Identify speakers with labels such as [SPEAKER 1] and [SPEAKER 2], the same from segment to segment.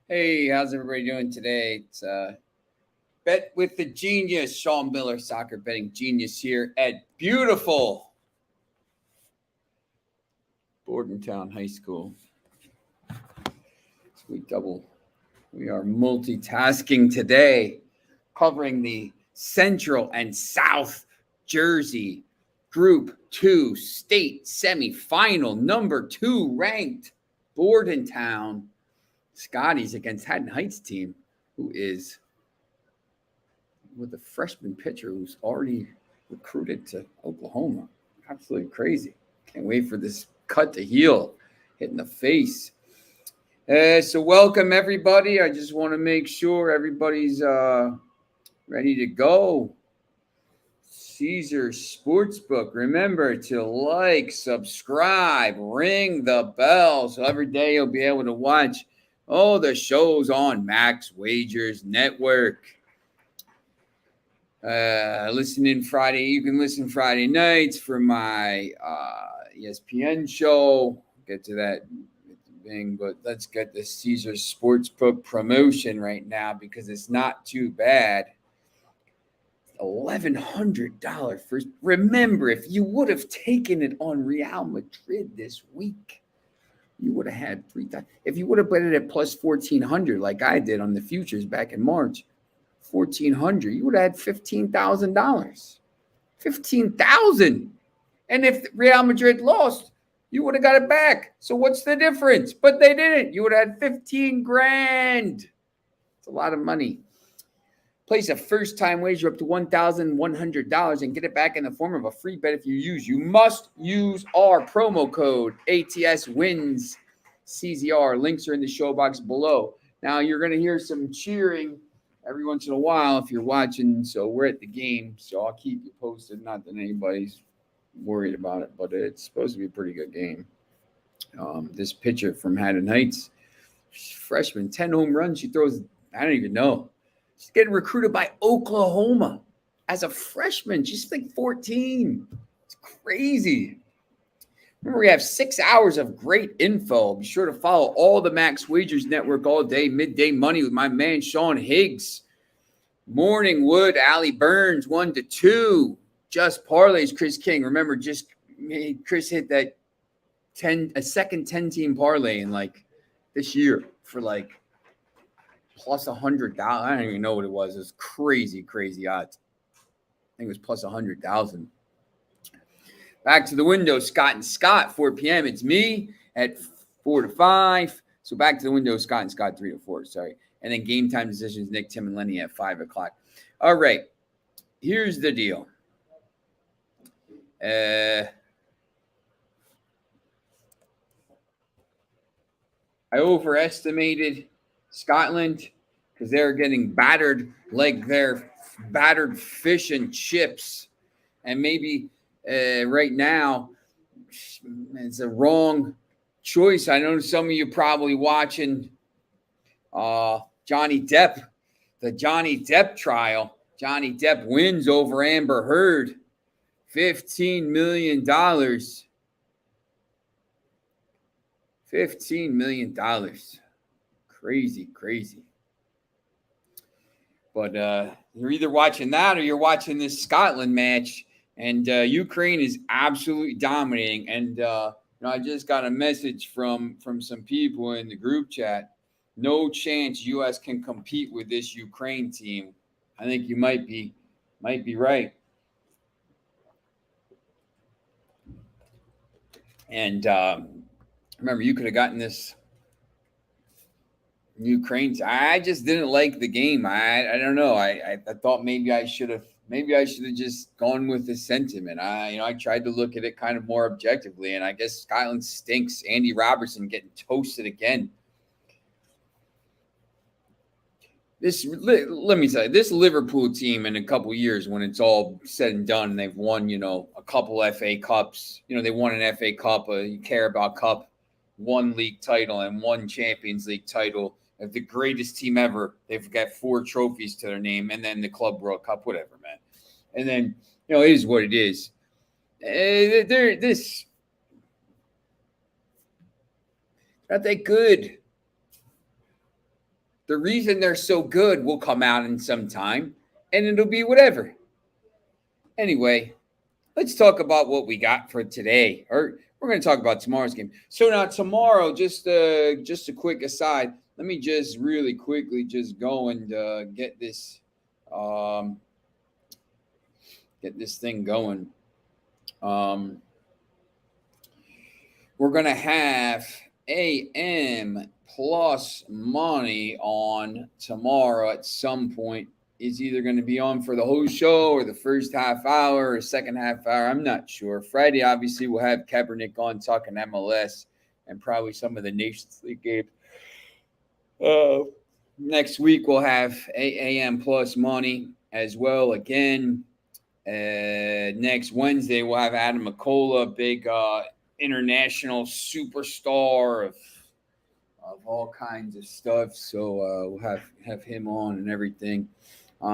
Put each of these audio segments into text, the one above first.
[SPEAKER 1] Hey, how's everybody doing today? It's Bet with the Genius, Sean Miller, soccer betting genius here at beautiful Bordentown High School. So we are multitasking today, covering the Central and South Jersey Group 2 state semifinal, number 2 ranked Bordentown Scotties against Haddon Heights team, who is with a freshman pitcher who's already recruited to Oklahoma. Absolutely crazy. Can't wait for this cut to heal, hit in the face. So welcome everybody. I just want to make sure everybody's ready to go. Caesar Sportsbook. Remember to like, subscribe, ring the bell, so every day you'll be able to watch all the shows on Max Wagers Network. Listen in Friday. You can listen Friday nights for my ESPN show. Get to that thing, but let's get the Caesar Sportsbook promotion right now because it's not too bad. $1,100 first. Remember, if you would have taken it on Real Madrid this week, you would have had 3,000. If you would have bet it at plus 1,400 like I did on the futures back in March, 1,400, you would have had $15,000. 15,000. And if Real Madrid lost, you would have got it back. So what's the difference? But they didn't. You would have had 15 grand. It's a lot of money. Place a first-time wager up to $1,100 and get it back in the form of a free bet if you must use our promo code ATSWINS CZR. Links are in the show box below. Now you're going to hear some cheering every once in a while if you're watching. So we're at the game, so I'll keep you posted. Not that anybody's worried about it, but it's supposed to be a pretty good game. This pitcher from Haddon Heights, freshman, 10 home runs. She throws, I don't even know. She's getting recruited by Oklahoma as a freshman. She's like 14. It's crazy. Remember, we have 6 hours of great info. Be sure to follow all the Max Wagers Network all day. Midday Money with my man, Sean Higgs. Morning Wood, Allie Burns, 1 to 2. Just Parlays, Chris King. Remember, Chris hit that a second 10-team parlay in like this year for like plus $100,000. I don't even know what it was. It was crazy, crazy odds. I think it was plus 100,000. Back to the window, Scott and Scott, 4 p.m. It's me at 4 to 5. So back to the window, Scott and Scott, 3 to 4. Sorry. And then game time decisions, Nick, Tim, and Lenny at 5 o'clock. All right. Here's the deal. I overestimated Scotland because they're getting battered like they're battered fish and chips. And maybe right now it's a wrong choice. I know some of you probably watching Johnny Depp, the Johnny Depp trial. Johnny Depp wins over Amber Heard. $15 million. $15 million. Crazy, crazy. But you're either watching that or you're watching this Scotland match. And Ukraine is absolutely dominating. And I just got a message from some people in the group chat. No chance U.S. can compete with this Ukraine team. I think you might be right. And remember, you could have gotten this Ukraine. I just didn't like the game. I don't know. I thought maybe I should have just gone with the sentiment. I tried to look at it kind of more objectively, and I guess Scotland stinks. Andy Robertson getting toasted again. Let me tell you, this Liverpool team in a couple years, when it's all said and done, and they've won, a couple FA Cups. They won an FA Cup, a Carabao Cup, one league title, and one Champions League title. They're the greatest team ever. They've got 4 trophies to their name, and then the Club World Cup, whatever, man. And then, it is what it is. They're not that good. The reason they're so good will come out in some time, and it'll be whatever. Anyway, let's talk about what we got for today. Or we're going to talk about tomorrow's game. So now tomorrow, just a quick aside. Let me just really quickly just go and um, get this thing going. Um, we're going to have AM plus money on tomorrow at some point. Is either going to be on for the whole show or the first half hour or second half hour. I'm not sure. Friday, obviously, we'll have Kaepernick on talking MLS and probably some of the Nations League games. Next week, we'll have AM plus money as well. Again, next Wednesday, we'll have Adam McCullough, big international superstar of all kinds of stuff. So we'll have him on and everything.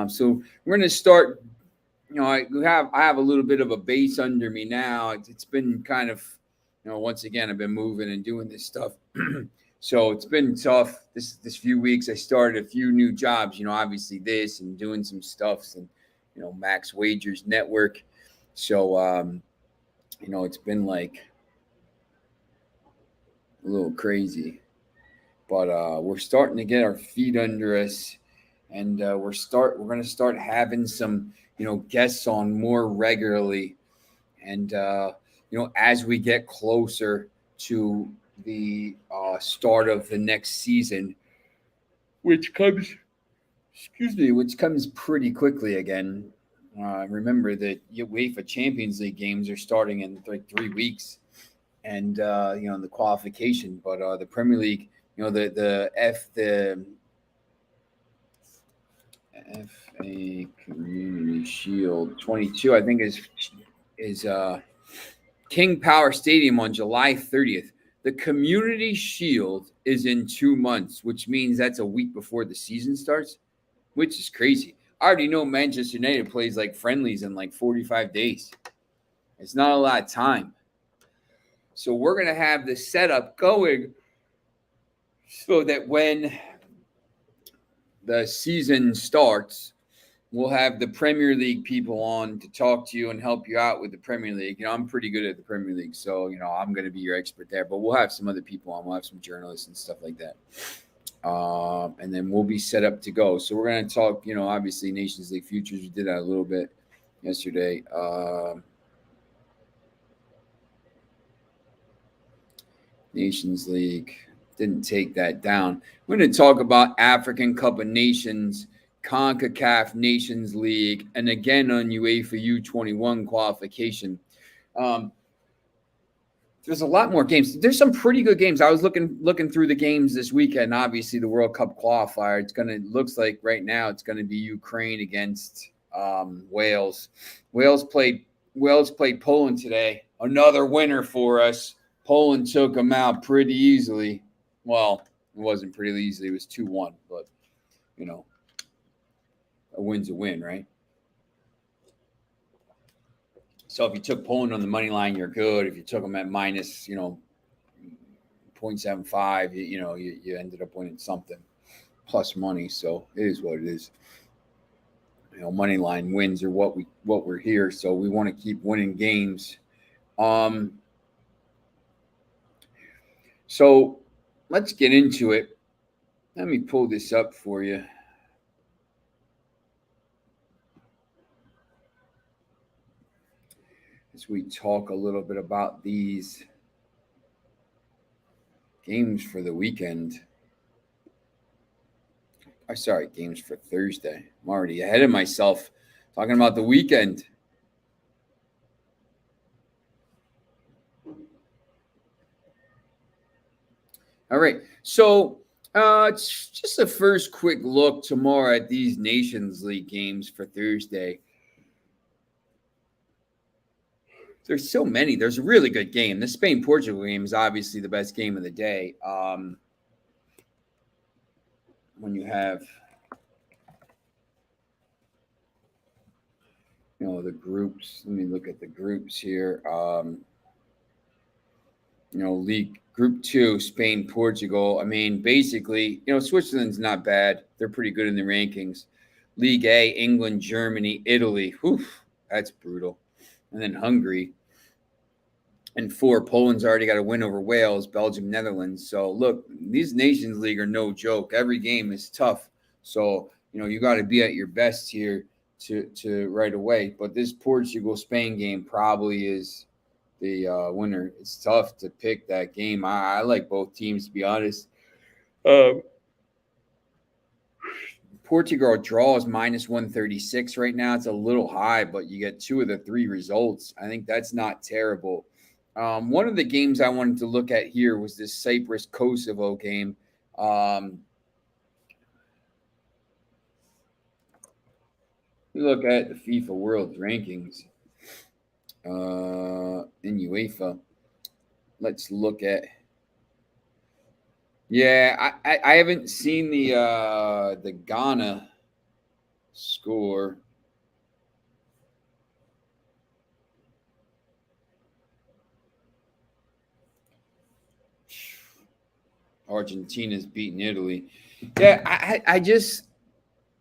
[SPEAKER 1] So we're going to start. I have a little bit of a base under me now. It's been kind of, once again, I've been moving and doing this stuff. So it's been tough this few weeks. I started a few new jobs, obviously this and doing some stuffs and, Max Wagers Network. So, it's been like a little crazy, but we're starting to get our feet under us. And we're going to start having some, guests on more regularly. And, as we get closer to the start of the next season, which comes pretty quickly again. Remember that UEFA Champions League games are starting in like 3 weeks. And, the qualification. But the Premier League, the FA Community Shield 22, I think, is King Power Stadium on July 30th. The Community Shield is in 2 months, which means that's a week before the season starts, which is crazy. I already know Manchester United plays like friendlies in like 45 days. It's not a lot of time. So we're going to have the setup going so that when the season starts, we'll have the Premier League people on to talk to you and help you out with the Premier League. I'm pretty good at the Premier League, so, I'm going to be your expert there. But we'll have some other people on. We'll have some journalists and stuff like that. And then we'll be set up to go. So we're going to talk, obviously Nations League futures. We did that a little bit yesterday. Nations League. Didn't take that down. We're going to talk about African Cup of Nations, CONCACAF Nations League, and again on UEFA U21 qualification. There's a lot more games. There's some pretty good games. I was looking through the games this weekend. Obviously, the World Cup qualifier. Looks like right now it's going to be Ukraine against Wales. Wales played Poland today. Another winner for us. Poland took them out pretty easily. Well, it wasn't pretty easily. It was 2-1, but, a win's a win, right? So if you took Poland on the money line, you're good. If you took them at minus, 0.75, you ended up winning something plus money. So it is what it is. Money line wins are what we're here. So we want to keep winning games. So let's get into it. Let me pull this up for you. As we talk a little bit about these games for the weekend. Games for Thursday. I'm already ahead of myself talking about the weekend. All right. So it's just a first quick look tomorrow at these Nations League games for Thursday. There's so many. There's a really good game. The Spain-Portugal game is obviously the best game of the day. When you have, the groups. Let me look at the groups here. League Group 2, Spain, Portugal. I mean, basically, Switzerland's not bad. They're pretty good in the rankings. League A, England, Germany, Italy. Whew, that's brutal. And then Hungary. And 4, Poland's already got a win over Wales, Belgium, Netherlands. So look, these Nations League are no joke. Every game is tough. So, you got to be at your best here to right away. But this Portugal Spain game probably is the winner. It's tough to pick that game. I like both teams, to be honest. Portugal draws minus 136 right now. It's a little high, but you get 2 of the 3 results. I think that's not terrible. One of the games I wanted to look at here was this Cyprus-Kosovo game. We look at the FIFA World Rankings in UEFA. Let's look at. Yeah, I haven't seen the Ghana score. Argentina's beating Italy. Yeah,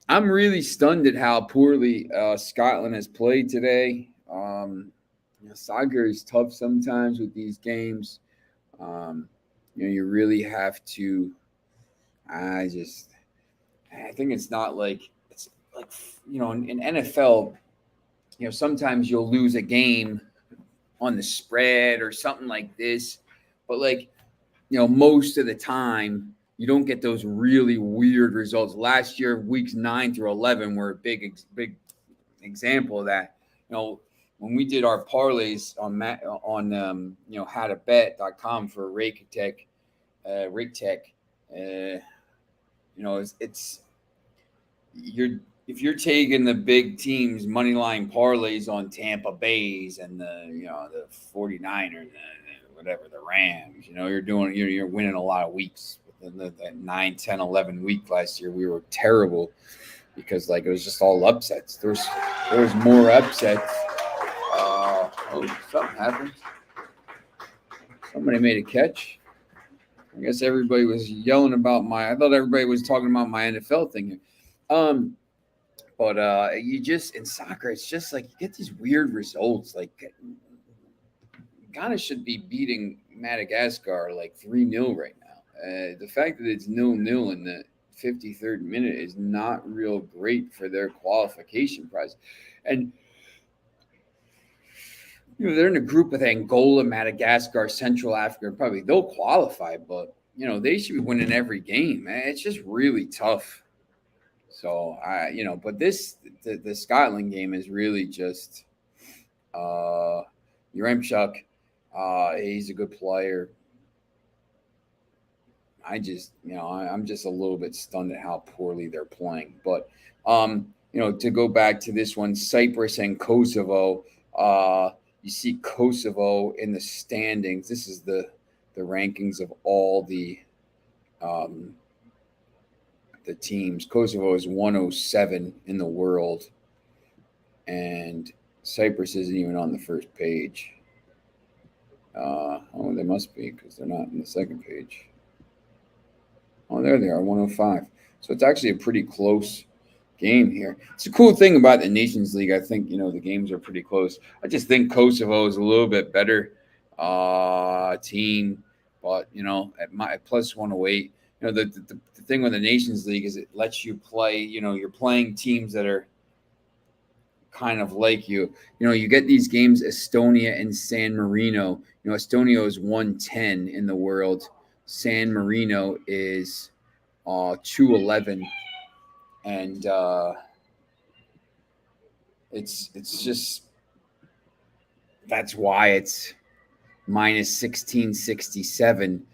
[SPEAKER 1] I'm really stunned at how poorly Scotland has played today. Soccer is tough sometimes with these games. You really have to. I think it's not like it's like in NFL. Sometimes you'll lose a game on the spread or something like this, but most of the time you don't get those really weird results. Last year, weeks 9 through 11 were a big example of that. When we did our parlays on howtobet.com for Rake Tech, it's if you're taking the big teams money line parlays on Tampa Bay's and the 49ers, whatever, the Rams, you're winning a lot of weeks. That 9, 10, 11 week last year, we were terrible because it was just all upsets. There was more upsets. Something happened. Somebody made a catch. I guess everybody was yelling about I thought everybody was talking about my NFL thing here. But you just in soccer, it's just you get these weird results. Ghana should be beating Madagascar 3-0 right now. The fact that it's 0-0 in the 53rd minute is not real great for their qualification prize. And they're in a group with Angola, Madagascar, Central Africa. Probably they'll qualify, but they should be winning every game. It's just really tough. So but the Scotland game is really just Yaremchuk. He's a good player. I'm just a little bit stunned at how poorly they're playing. But to go back to this one, Cyprus and Kosovo. You see Kosovo in the standings. This is the rankings of all the teams. Kosovo is 107 in the world, and Cyprus isn't even on the first page. They must be because they're not in the second page. Oh, there they are, 105. So it's actually a pretty close game here. It's a cool thing about the Nations League. I think the games are pretty close. I just think Kosovo is a little bit better team, but at plus 108. The thing with the Nations League is it lets you play. You're playing teams that are kind of like you. You get these games, Estonia and San Marino. Estonia is 110 in the world. San Marino is 211, and it's just that's why it's minus 1667.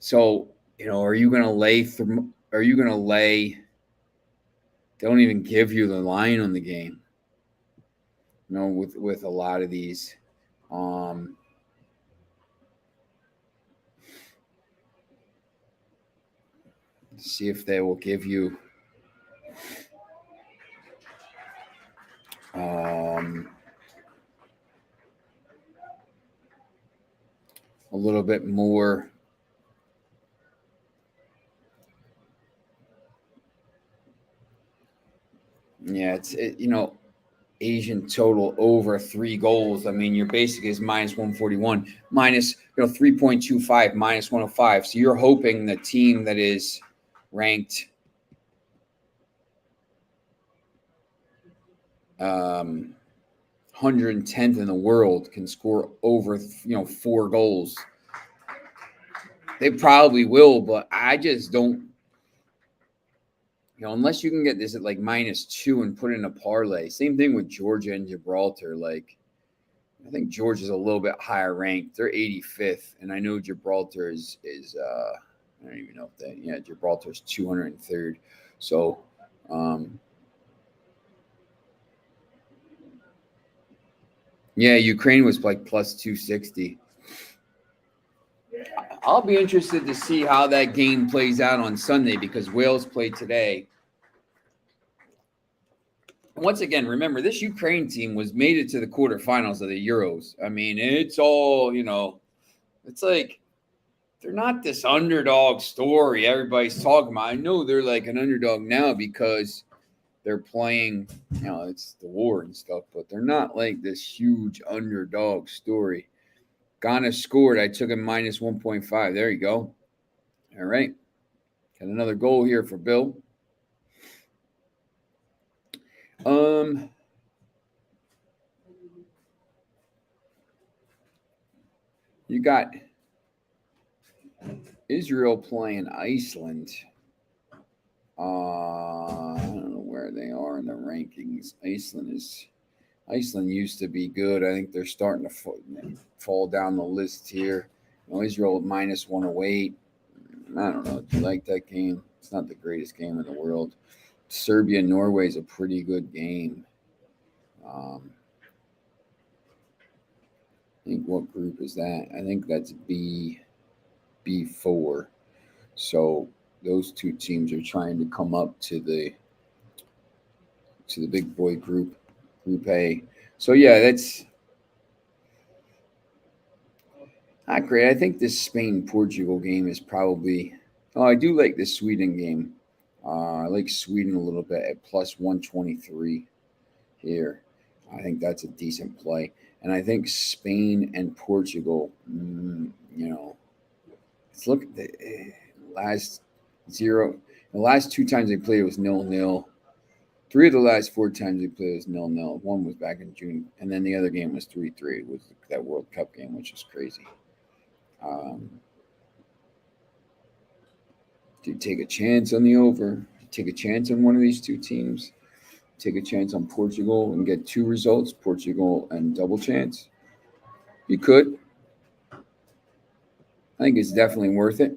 [SPEAKER 1] So are you going to lay? Are you going to lay? They don't even give you the line on the game. With a lot of these. See if they will give you a little bit more. Yeah, Asian total over 3 goals. I mean, your basic is minus 141, minus 3.25, minus 105. So you're hoping the team that is ranked 110th in the world can score over 4 goals. They probably will, but I just don't. Unless you can get this at like -2 and put in a parlay. Same thing with Georgia and Gibraltar. Like, I think Georgia's a little bit higher ranked. They're 85th, and I know Gibraltar is I don't even know if that. Yeah, Gibraltar's 203rd. So, yeah, Ukraine was like plus 260. I'll be interested to see how that game plays out on Sunday because Wales played today. Once again, remember, this Ukraine team made it to the quarterfinals of the Euros. I mean, it's all, it's like they're not this underdog story everybody's talking about. I know they're like an underdog now because they're playing, it's the war and stuff, but they're not like this huge underdog story. Ghana scored. I took him minus 1.5. There you go. All right. Got another goal here for Bill. You got Israel playing Iceland. I don't know where they are in the rankings. Iceland used to be good. I think they're starting to fall down the list here. Israel minus 108. I don't know. Do you like that game? It's not the greatest game in the world. Serbia and Norway is a pretty good game. I think what group is that? I think that's B4. So those two teams are trying to come up to the big boy group A. So yeah, that's not great. I think this Spain-Portugal game is probably. Oh, I do like the Sweden game. I like Sweden a little bit at plus 123 here. I think that's a decent play. And I think Spain and Portugal, let's look at the last 0. The last 2 times they played, it was 0-0. 3 of the last 4 times they played was 0-0. One was back in June. And then the other game was 3-3. It was that World Cup game, which is crazy. Do you take a chance on the over? Take a chance on one of these two teams? Take a chance on Portugal and get 2 results, Portugal and double chance? You could. I think it's definitely worth it.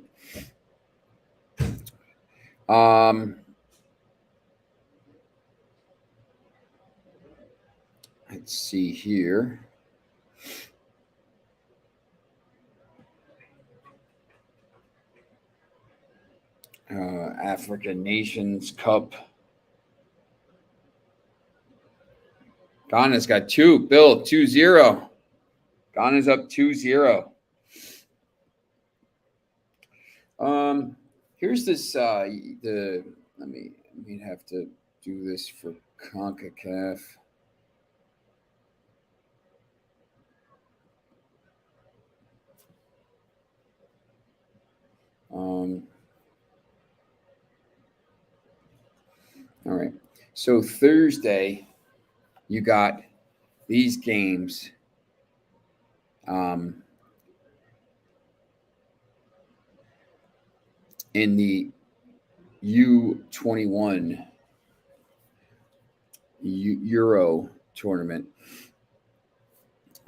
[SPEAKER 1] Let's see here. African Nations Cup. Ghana's got 2. Bill, 2-0. Ghana's up 2-0. Here's this. Let me have to do this for CONCACAF. All right. So Thursday, you got these games. In the U21 Euro tournament.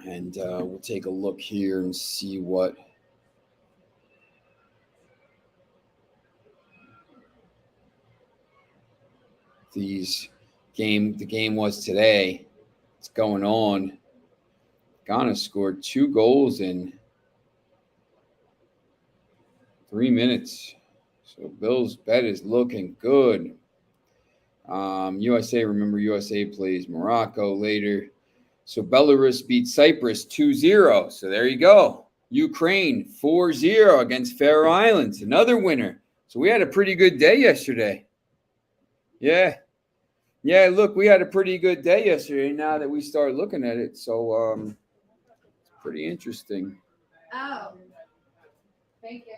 [SPEAKER 1] And we'll take a look here and see what the game was today. It's going on. Ghana scored 2 goals in 3 minutes. So Bill's bet is looking good. USA plays Morocco later. So Belarus beat Cyprus 2-0. So there you go. Ukraine 4-0 against Faroe Islands, another winner. So we had a pretty good day yesterday. Yeah. Yeah, look, we had a pretty good day yesterday now that we start looking at it. So it's pretty interesting.
[SPEAKER 2] Oh, thank you.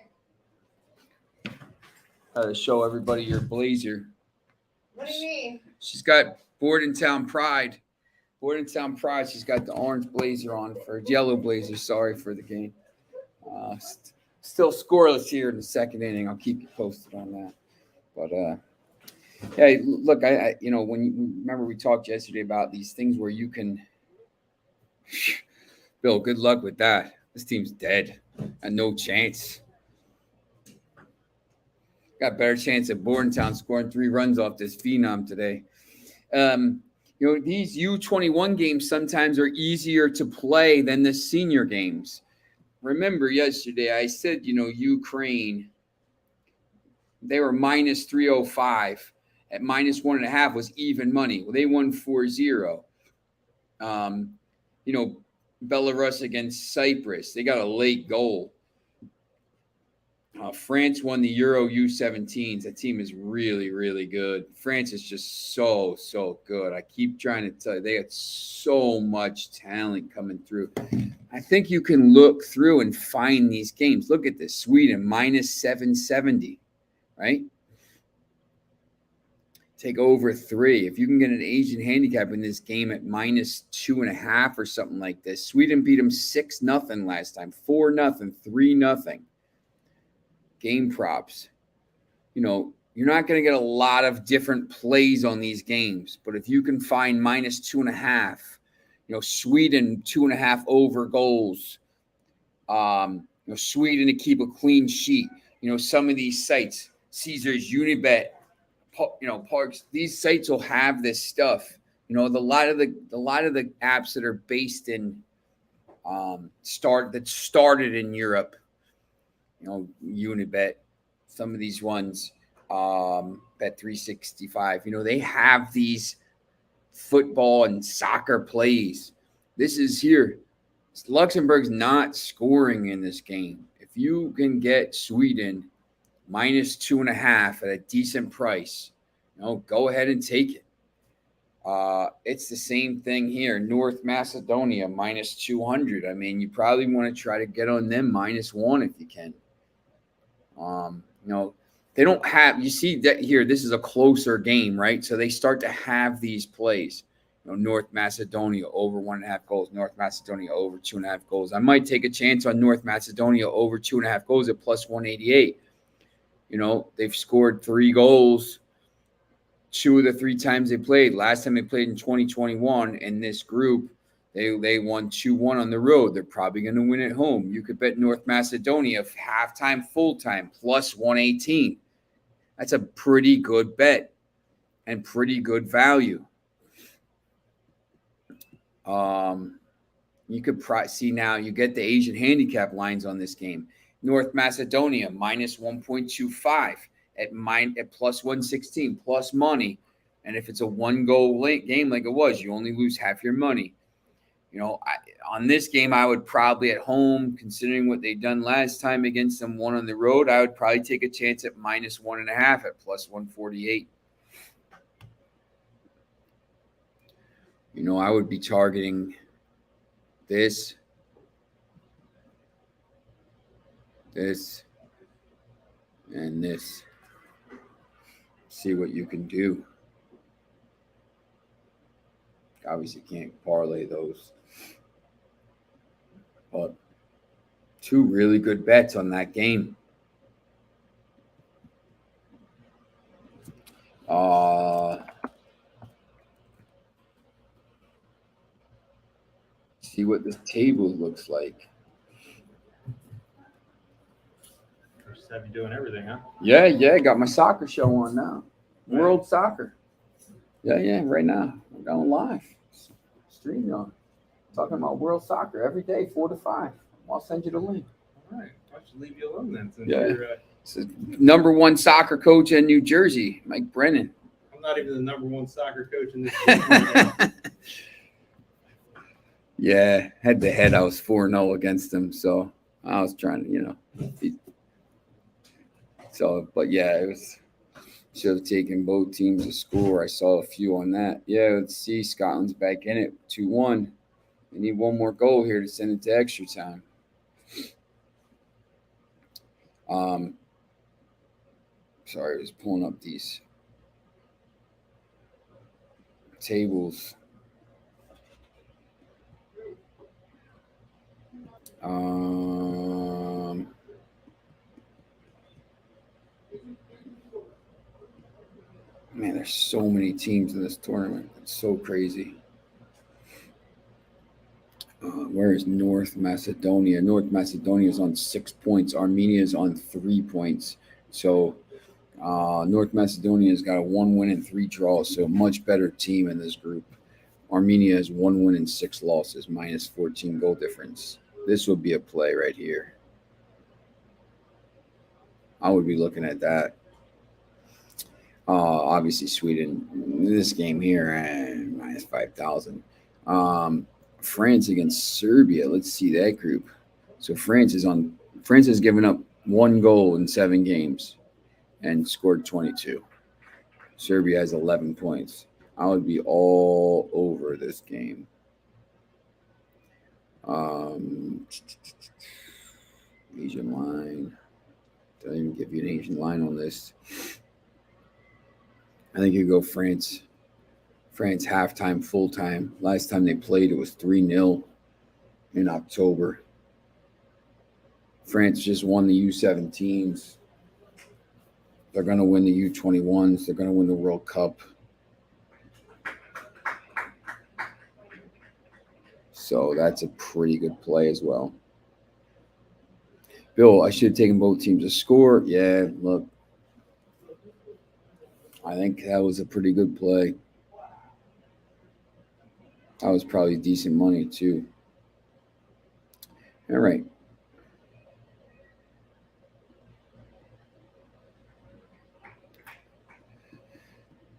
[SPEAKER 1] Show everybody your blazer.
[SPEAKER 2] What do you mean?
[SPEAKER 1] She's got Bordentown Pride. Bordentown Pride. She's got the orange blazer on for yellow blazer. Sorry for the game. Still scoreless here in the second inning. I'll keep you posted on that. But yeah, look, I when you remember we talked yesterday about these things where you can. Bill, good luck with that. This team's dead and no chance. Got better chance at Bordentown scoring 3 runs off this phenom today. These U21 games sometimes are easier to play than the senior games. Remember yesterday I said, Ukraine, they were minus 305 at minus 1.5 was even money. Well, they won 4-0. Belarus against Cyprus, they got a late goal. France won the Euro U17s. That team is really, really good. France is just so, so good. I keep trying to tell you, they got so much talent coming through. I think you can look through and find these games. Look at this. Sweden, minus 770, right? Take over 3. If you can get an Asian handicap in this game at minus 2.5 or something like this. Sweden beat them 6-0 last time, 4-0, 3-0. Game props. You're not going to get a lot of different plays on these games, but if you can find minus 2.5, Sweden 2.5 over goals, Sweden to keep a clean sheet, some of these sites, Caesars, Unibet, Parks, these sites will have this stuff. A lot of the apps that are based in started in Europe. Unibet, some of these ones, Bet365, they have these football and soccer plays. This is here. Luxembourg's not scoring in this game. If you can get Sweden minus 2.5 at a decent price, go ahead and take it. It's the same thing here. North Macedonia minus 200. I mean, you probably want to try to get on them minus 1 if you can. They don't have, you see that here, this is a closer game, right? So they start to have these plays. North Macedonia over 1.5 goals, North Macedonia over 2.5 goals. I might take a chance on North Macedonia over 2.5 goals at plus 188. They've scored 3 goals 2 of the 3 times they played. Last time they played in 2021 in this group, they won 2-1 on the road. They're probably going to win at home. You could bet North Macedonia halftime, full-time, plus 118. That's a pretty good bet and pretty good value. You could see now you get the Asian handicap lines on this game. North Macedonia minus 1.25 at plus 116 plus money. And if it's a 1-goal game like it was, you only lose half your money. On this game, I would probably at home, considering what they've done last time against them, 1 on the road, I would probably take a chance at minus 1.5 at plus 148. I would be targeting this, and this. See what you can do. Obviously, can't parlay those. But 2 really good bets on that game. See what this table looks like.
[SPEAKER 3] Just have you doing everything, huh?
[SPEAKER 1] Yeah. Got my soccer show on now. Right. World Soccer. Yeah. Right now, we're going live. Streaming on. Talking about World Soccer every day, 4 to 5. I'll send you the link.
[SPEAKER 3] All right. I should leave you alone then. Since
[SPEAKER 1] you're number 1 soccer coach in New Jersey, Mike Brennan.
[SPEAKER 3] I'm not even the number 1 soccer coach in this league.
[SPEAKER 1] Yeah, head to head, I was 4-0 against him. So I was trying to, So, but yeah, it was. Should have taken both teams to score. I saw a few on that. Yeah, let's see. Scotland's back in it, 2-1. We need one more goal here to send it to extra time. Sorry, I was pulling up these tables. Man, there's so many teams in this tournament. It's so crazy. Where is North Macedonia? North Macedonia is on 6 points. Armenia is on 3 points. So North Macedonia's got a 1 win and 3 draws. So a much better team in this group. Armenia has 1 win and 6 losses, minus 14 goal difference. This would be a play right here. I would be looking at that. Obviously, Sweden, this game here, minus 5,000. France against Serbia. Let's see that group. So France has given up 1 goal in 7 games and scored 22. Serbia has 11 points. I would be all over this game. Asian line. Don't even give you an Asian line on this. I think you go France. France halftime, full time. Last time they played, it was 3-0 in October. France just won the U17s. They're going to win the U21s. They're going to win the World Cup. So that's a pretty good play as well. Bill, I should have taken both teams to score. Yeah, look. I think that was a pretty good play. That was probably decent money, too. All right.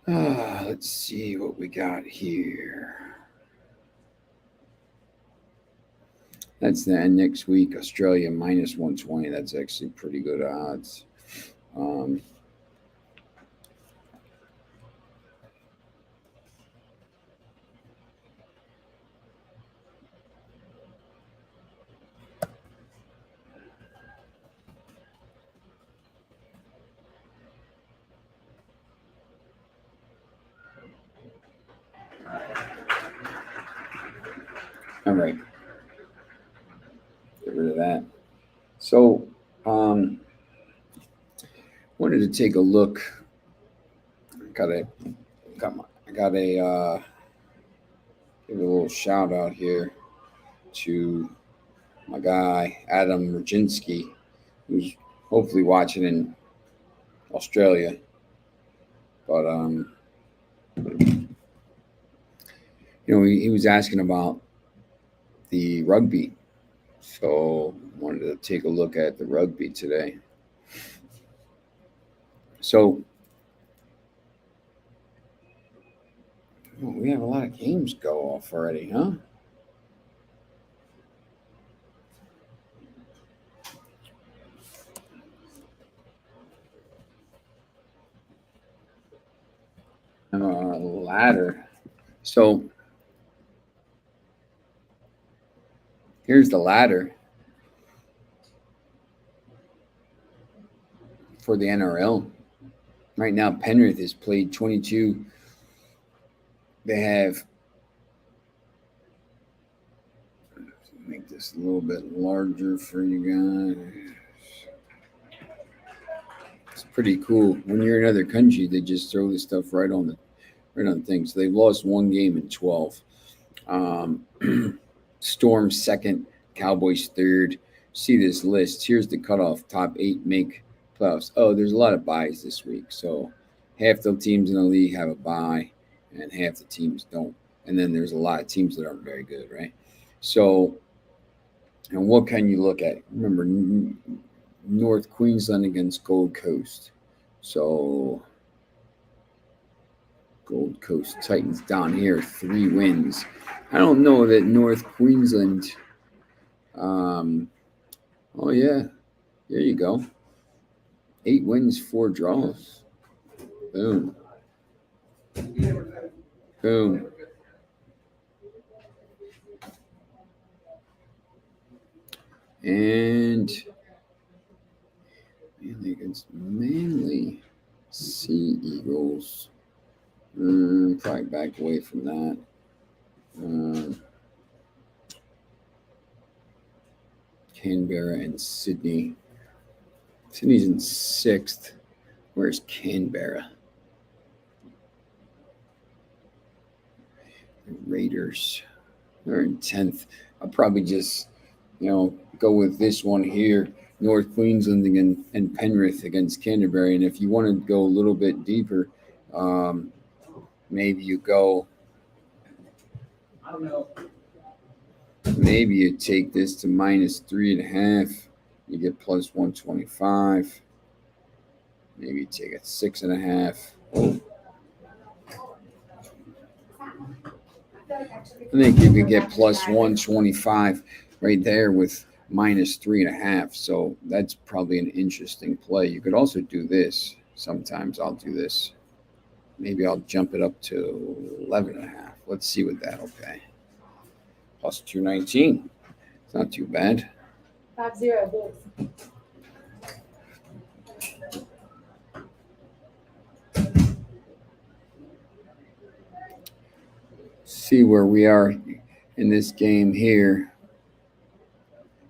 [SPEAKER 1] Let's see what we got here. That's the end next week. Australia minus 120. That's actually pretty good odds. All right. Get rid of that. So, wanted to take a look. Got a give a little shout out here to my guy Adam Rajinski, who's hopefully watching in Australia. But he was asking about the rugby, so wanted to take a look at the rugby today. So we have a lot of games go off already, huh? Ladder. So here's the ladder for the NRL. Right now, Penrith has played 22. They have, make this a little bit larger for you guys. It's pretty cool. When you're in another country, they just throw this stuff right on things. So they've lost 1 game in 12. Storm second, Cowboys third. See this list. Here's the cutoff. Top 8 make playoffs. Oh, there's a lot of buys this week. So half the teams in the league have a bye and half the teams don't. And then there's a lot of teams that aren't very good, right? So, and what can you look at? Remember, North Queensland against Gold Coast. So Gold Coast Titans down here, 3 wins. I don't know that North Queensland Oh, yeah. There you go. 8 wins, 4 draws. Boom. Boom. And Manly against Manly. Sea Eagles. Probably back away from that. Canberra and Sydney. Sydney's in 6th. Where's Canberra? The Raiders. They're in 10th. I'll probably just, go with this one here. North Queensland and Penrith against Canterbury. And if you want to go a little bit deeper, maybe you go. I don't know. Maybe you take this to -3.5. You get plus 125. Maybe you take a 6.5. Oh. I think you could get plus 125 right there with -3.5. So that's probably an interesting play. You could also do this. Sometimes I'll do this. Maybe I'll jump it up to 11.5. Let's see what that'll pay. Plus 219. It's not too bad.
[SPEAKER 2] 5-0 Bulls.
[SPEAKER 1] See where we are in this game here.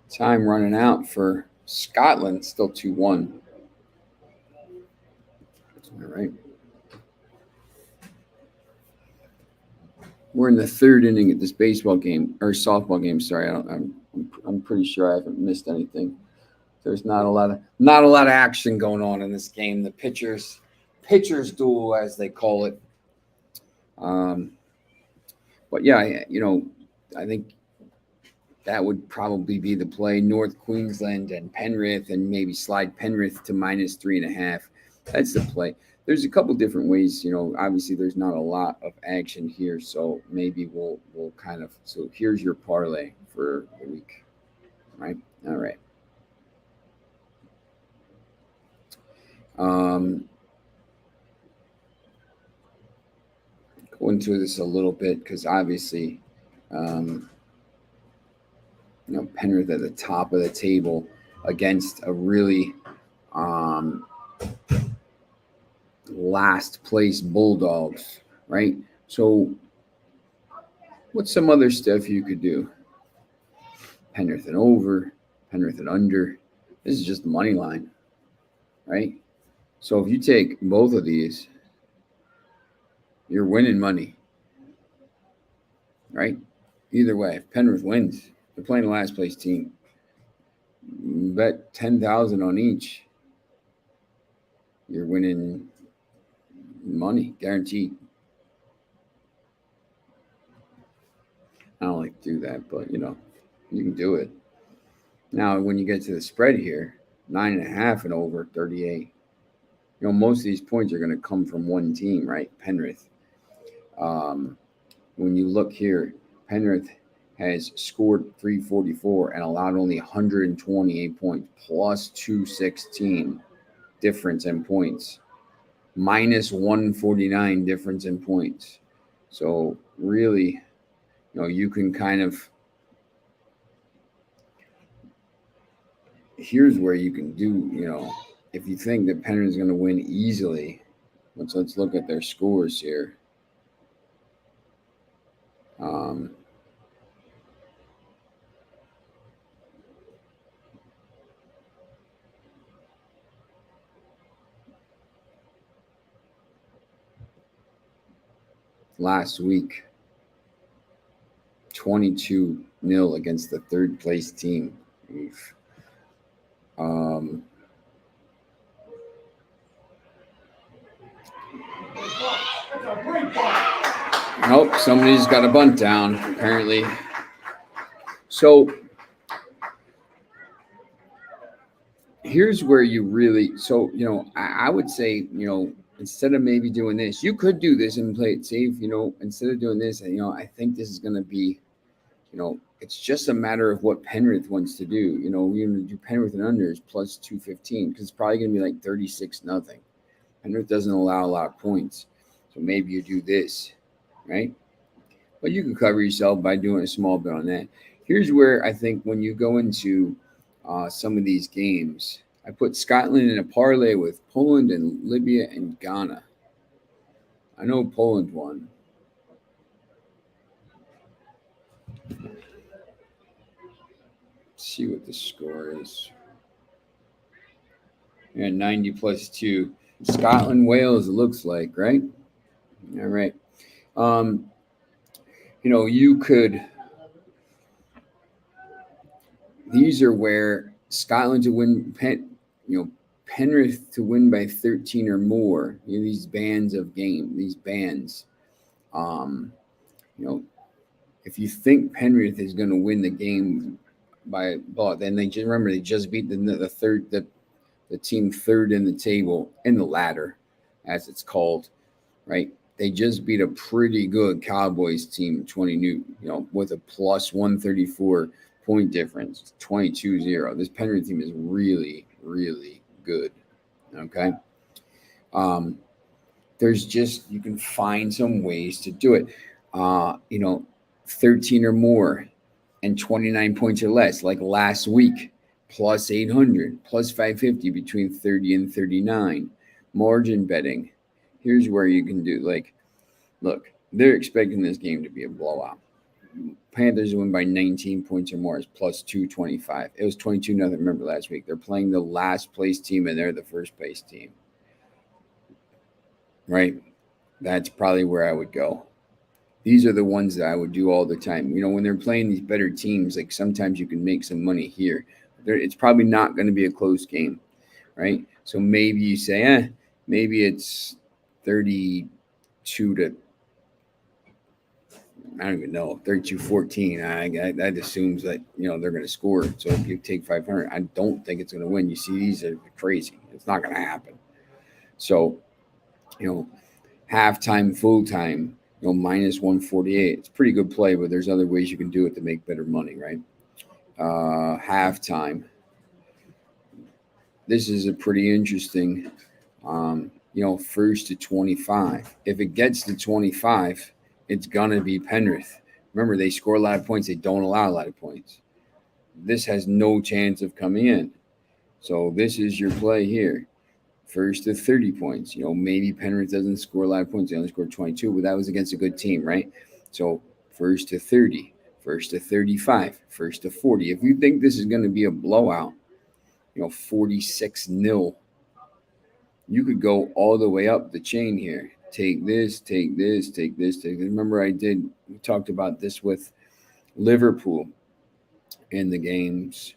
[SPEAKER 1] Time running out for Scotland. Still 2-1. All right. We're in the 3rd inning of this baseball game or softball game. Sorry, I'm pretty sure I haven't missed anything. There's not a lot of action going on in this game. The pitchers duel, as they call it. But yeah, I think that would probably be the play. North Queensland and Penrith, and maybe slide Penrith to -3.5. That's the play. There's a couple different ways. Obviously there's not a lot of action here, so maybe we'll kind of. So here's your parlay for the week, right? All right. Go into this a little bit because obviously, Penrith at the top of the table against a really last place Bulldogs, right? So what's some other stuff you could do? Penrith and over, Penrith and under. This is just the money line, right? So if you take both of these, you're winning money, right? Either way, if Penrith wins, they're playing the last place team. Bet 10,000 on each. You're winning money, guaranteed. I don't like to do that, but you can do it. Now, when you get to the spread here, 9.5 and over 38. Most of these points are going to come from one team, right? Penrith. When you look here, Penrith has scored 344 and allowed only 128 points, plus 216 difference in points, minus 149 difference in points. So really, you can kind of, here's where you can do, if you think that Penrith is going to win easily, let's look at their scores here. Last week, 22-0 against the 3rd place team. Oof. Nope, somebody's got a bunt down, apparently. So here's where you really, I would say, instead of maybe doing this, you could do this and play it safe, instead of doing this, I think this is going to be, it's just a matter of what Penrith wants to do. We're going to do Penrith and unders plus 215 because it's probably going to be like 36-0. Penrith doesn't allow a lot of points. So maybe you do this, right? But you can cover yourself by doing a small bit on that. Here's where I think when you go into some of these games, I put Scotland in a parlay with Poland and Libya and Ghana. I know Poland won. Let's see what the score is. Yeah, 90 plus 2. Scotland, Wales, it looks like, right? All right. You could. These are where Scotland to win, Penrith to win by 13 or more. These bands of game, these bands. If you think Penrith is going to win the game by, then they just beat the team third in the table, in the ladder, as it's called, right? They just beat a pretty good Cowboys team, with a plus 134 point difference, 22-0. This Penrith team is really, really good. Okay. You can find some ways to do it. 13 or more and 29 points or less, like last week, plus 800, plus 550 between 30 and 39. Margin betting. Here's where you can do, look, they're expecting this game to be a blowout. Panthers win by 19 points or more is plus 225. It was 22-0. Remember last week. They're playing the last place team and they're the first place team. Right? That's probably where I would go. These are the ones that I would do all the time. When they're playing these better teams, like sometimes you can make some money here. It's probably not going to be a close game, right? So maybe you say, maybe it's 32 to, I don't even know, 32-14. That assumes that, they're going to score. So if you take 500, I don't think it's going to win. You see, these are crazy. It's not going to happen. So, halftime, full time, minus 148. It's a pretty good play, but there's other ways you can do it to make better money, right? Halftime. This is a pretty interesting, first to 25. If it gets to 25, it's going to be Penrith. Remember, they score a lot of points. They don't allow a lot of points. This has no chance of coming in. So this is your play here. First to 30 points. Maybe Penrith doesn't score a lot of points. They only scored 22, but that was against a good team, right? So first to 30, first to 35, first to 40. If you think this is going to be a blowout, 46-0, you could go all the way up the chain here. Take this, take this, take this, take this. Remember, we talked about this with Liverpool in the games.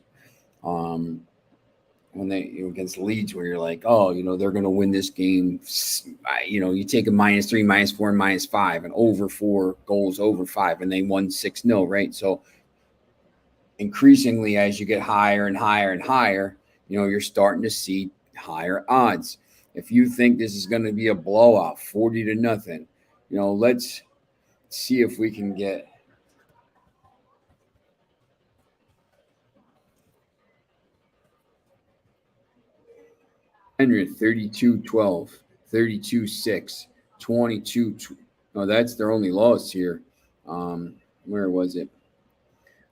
[SPEAKER 1] When they against Leeds, where you're like, they're going to win this game. You take a -3, -4, -5, and over 4 goals, over 5, and they won 6-0, right? So increasingly, as you get higher and higher and higher, you're starting to see higher odds. If you think this is going to be a blowout, 40-0, let's see if we can get. Penrith 32-12, 32-6, 22. No, that's their only loss here. Where was it?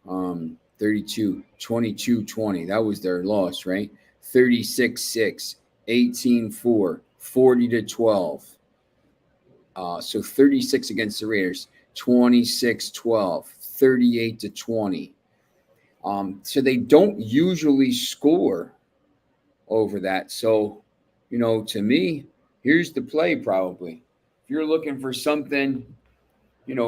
[SPEAKER 1] 32, 22-20. That was their loss, right? 36-6, 18-4, 40-12. So 36 against the Raiders, 26-12, 38-20. So they don't usually score over that. So, to me, here's the play probably. If you're looking for something,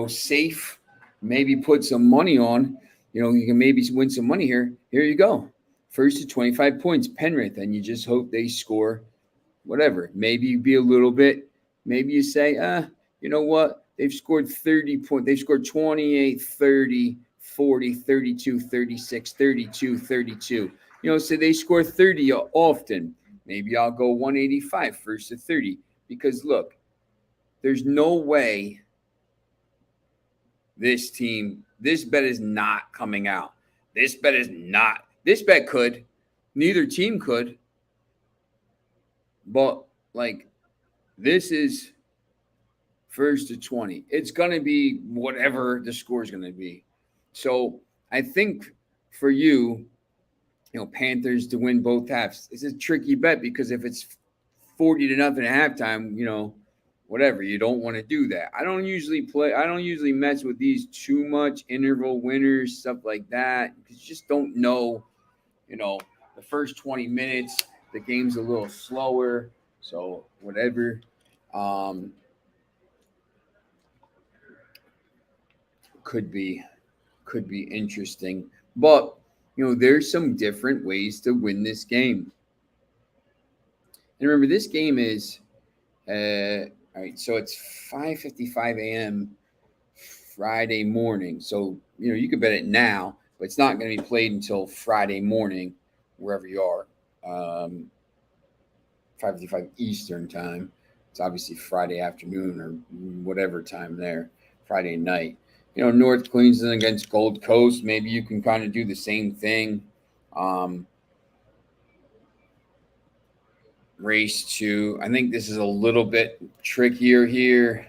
[SPEAKER 1] safe, maybe put some money on, you can maybe win some money here. Here you go. First to 25 points, Penrith, and you just hope they score whatever. Maybe you be a little bit, maybe you say, you know what? They've scored 30 points. They've scored 28, 30, 40, 32, 36, 32, 32. So they score 30 often. Maybe I'll go 185 first to 30. Because, look, there's no way this team This bet is not coming out. This bet is not. This bet could. Neither team could. But, like, this is first to 20. It's going to be whatever the score is going to be. So I think for you, Panthers to win both halves, it's a tricky bet because if it's 40-0 at halftime, whatever, you don't want to do that. I don't usually mess with these too much, interval winners, stuff like that, because you just don't know, the first 20 minutes, the game's a little slower. So whatever. Could be interesting. But, there's some different ways to win this game. And remember, this game is, all right, so it's 5:55 a.m. Friday morning. So, you could bet it now, but it's not going to be played until Friday morning, wherever you are. 5:55 Eastern time. It's obviously Friday afternoon or whatever time there, Friday night. North Queensland against Gold Coast. Maybe you can kind of do the same thing. Race to, I think this is a little bit trickier here.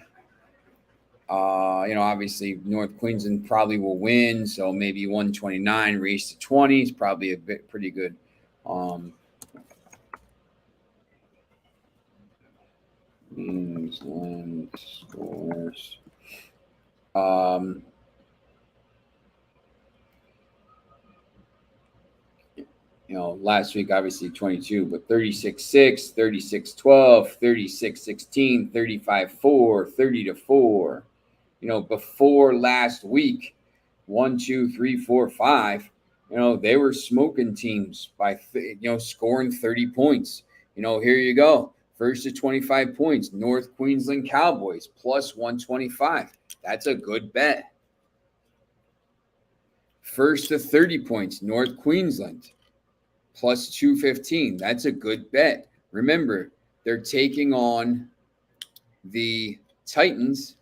[SPEAKER 1] Obviously North Queensland probably will win, so maybe 129 race to 20 is probably a bit pretty good. Queensland scores. Last week, obviously 22, but 36-6, 36-12, 36-16, 35-4, 30-4. Before last week, 1, 2, 3, 4, 5, they were smoking teams by, scoring 30 points. Here you go. First to 25 points, North Queensland Cowboys plus 125. That's a good bet. First to 30 points, North Queensland plus 215. That's a good bet. Remember, they're taking on the Titans,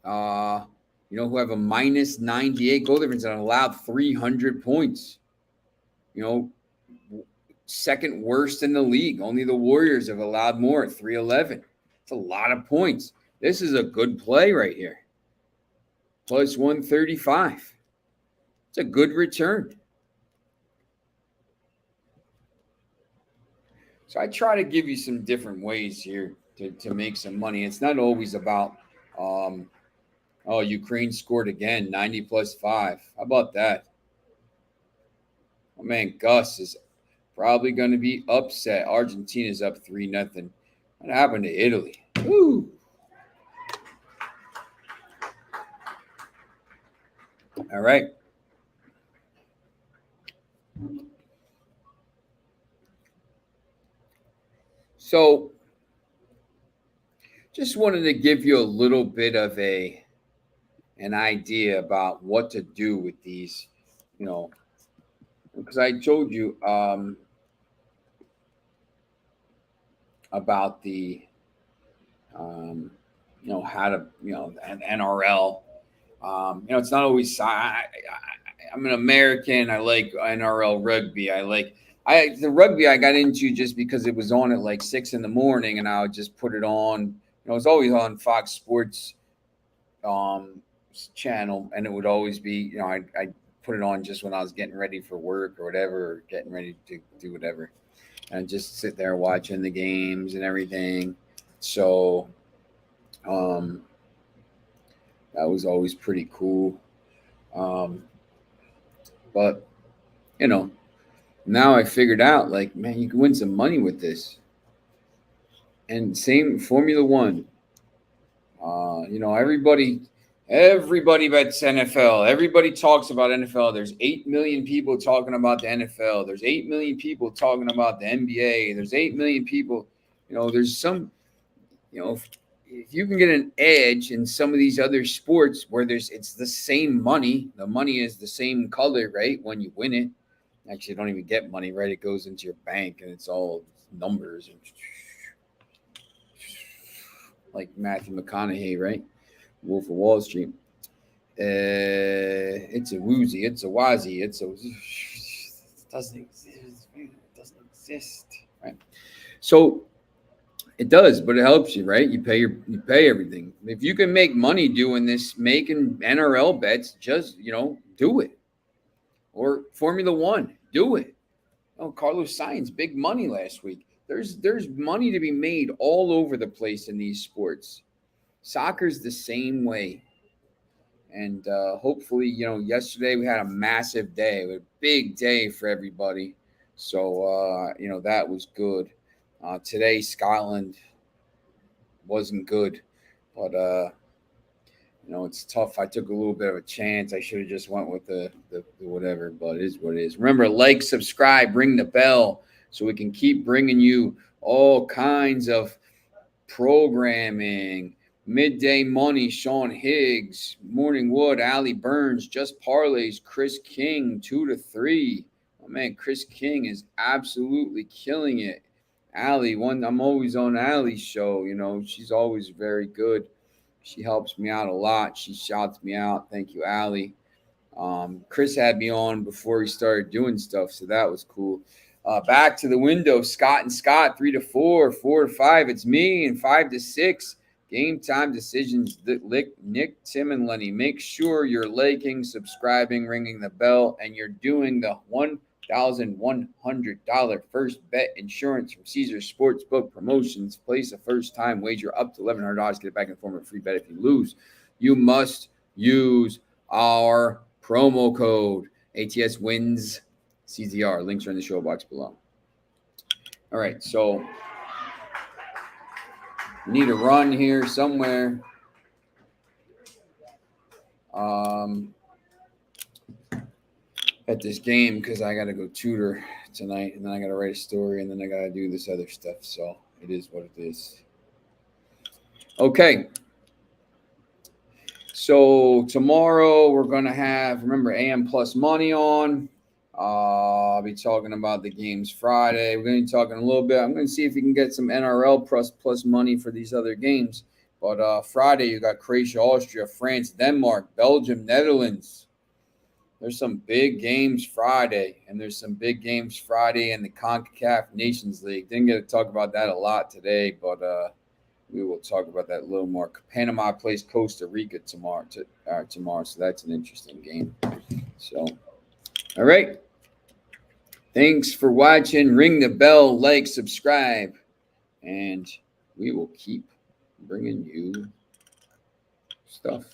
[SPEAKER 1] who have a minus 98 goal difference and allowed 300 points. Second worst in the league. Only the Warriors have allowed more at 311. It's a lot of points. This is a good play right here. Plus 135. It's a good return. So I try to give you some different ways here to make some money. It's not always about, Ukraine scored again, 90 plus 5. How about that? Oh, man, Gus is probably going to be upset. Argentina's up 3-0. What happened to Italy? Woo! All right. So just wanted to give you a little bit of an idea about what to do with these, because I told you about the, how to, an NRL. It's not always, I'm an American. I like NRL rugby. The rugby I got into just because it was on at like 6 a.m, and I would just put it on. It was always on Fox Sports channel, and it would always be, I put it on just when I was getting ready for work or whatever, or getting ready to do whatever, and just sit there watching the games and everything. So that was always pretty cool. But now I figured out, like, man, you can win some money with this. And same Formula One. Everybody bets NFL. Everybody talks about NFL. There's 8 million people talking about the NFL. There's 8 million people talking about the NBA. There's 8 million people. There's some, if you can get an edge in some of these other sports where it's the same money. The money is the same color, right? When you win it. Actually, you don't even get money, right? It goes into your bank, and it's all numbers. And like Matthew McConaughey, right? Wolf of Wall Street. It's a woozy. It's a wazy. It doesn't exist. It doesn't exist. Right. So it does, but it helps you, right? You pay everything. If you can make money doing this, making NRL bets, just do it. Or Formula One, do it. Oh, Carlos Sainz, big money last week. There's money to be made all over the place in these sports. Soccer's the same way. And hopefully, yesterday we had a massive day, a big day for everybody. So, that was good. Today, Scotland wasn't good, but it's tough. I took a little bit of a chance. I should have just went with the whatever, but it is what it is. Remember, like, subscribe, ring the bell so we can keep bringing you all kinds of programming. Midday Money, Sean Higgs, Morning Wood, Ali Burns, Just Parlays, Chris King, 2 to 3. Oh man, Chris King is absolutely killing it. Ali, I'm always on Ali's show. She's always very good. She helps me out a lot. She shouts me out. Thank you, Ali. Chris had me on before he started doing stuff, so that was cool. Back to the window, Scott and Scott, 3 to 4, 4 to 5. It's me, and 5 to 6. Game time decisions. Nick, Tim, and Lenny. Make sure you're liking, subscribing, ringing the bell, and you're doing the $1,100 first bet insurance from Caesars Sportsbook Promotions. Place a first-time wager up to $1,100. Get it back in the form of a free bet if you lose. You must use our promo code ATS wins CZR. Links are in the show box below. All right, so we need a run here somewhere. At this game because I got to go tutor tonight, and then I got to write a story, and then I got to do this other stuff. So it is what it is. Okay. So tomorrow we're going to have, remember, AM Plus Money on. I'll be talking about the games Friday. We're going to be talking a little bit. I'm going to see if we can get some NRL plus money for these other games. But Friday, you got Croatia, Austria, France, Denmark, Belgium, Netherlands. There's some big games Friday, and there's some big games Friday in the CONCACAF Nations League. Didn't get to talk about that a lot today, but we will talk about that a little more. Panama plays Costa Rica tomorrow, so that's an interesting game. So, all right. Thanks for watching. Ring the bell, like, subscribe, and we will keep bringing you stuff.